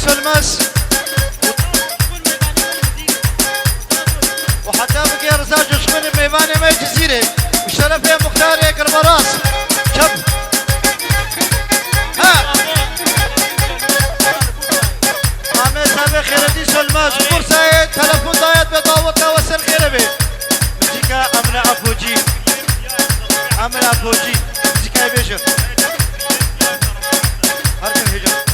سلمس وحتى بقي رزاج شخن ميواني ما جزيرة وشرفي مختار يقرب راس شب ها عامل سابق خيرتي سلمس فرصة تلفون ضايت بداوتها وسر خيره بي مزيكا أمنا أفوجي أمنا أفوجي مزيكا يبيشر هركن هجر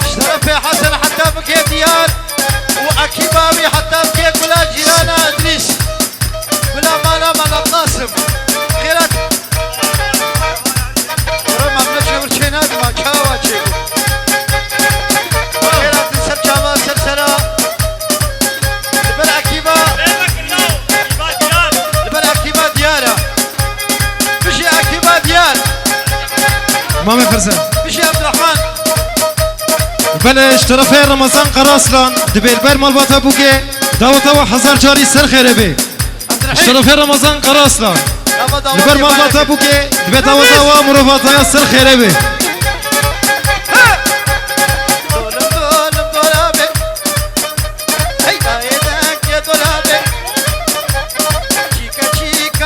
اشترف حسن حتى بكي ديار واكيبابي حتى بكي بلا جيرانا ادريس بلا مالا مالا قاسم خيرات ورما منشي ورشينا بما كاوا تشيكو خيرات نسر كاوا سلسلة لبر اكيبا لبر اكيبا ديارة بشي اكيبا ديار مامي فرزان بشي عبد الرحمن بلش طرفي رمضان قراسلان دبير بير مالباتا بوكي داوتا وحزار جاري سر خيره بي طرفي رمضان قراسلان دبير مالباتا بوكي دبير داوتا ومرفاتا سر خيره بي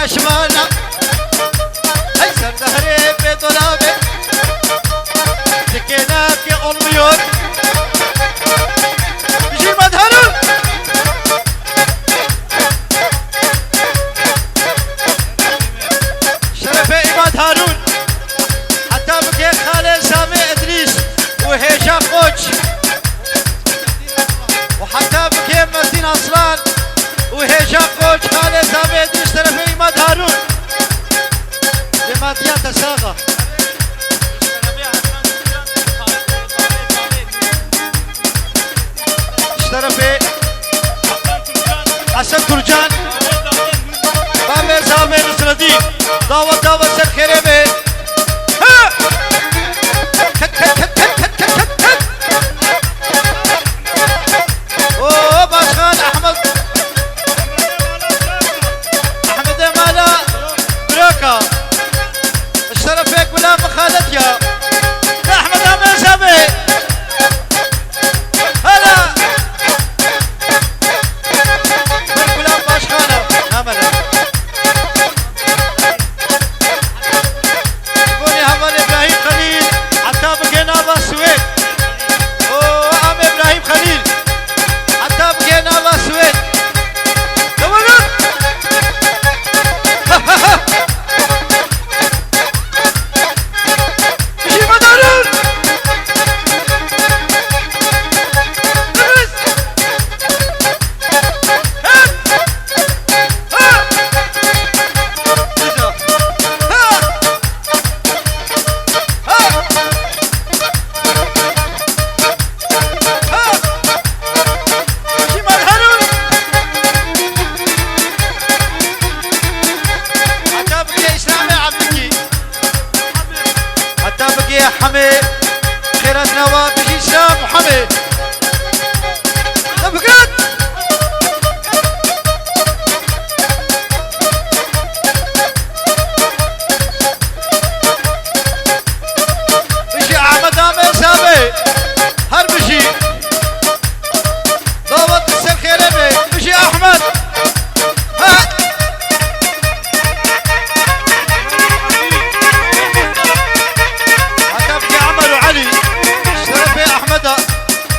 شمالنا هاي سر ظهري بدولابي سكيناك olmuyor Jimad Harun شرفي إماد هارون حتى بقي خالد سامي إدريس وهيشام قوش وحتى بقي متين أصلان وهيشام قوش خالد سامي إدريس شرفي إماد هارون لماتيات الساقة طرفي حسن ترجان بامير سامي نصر الدين دعوة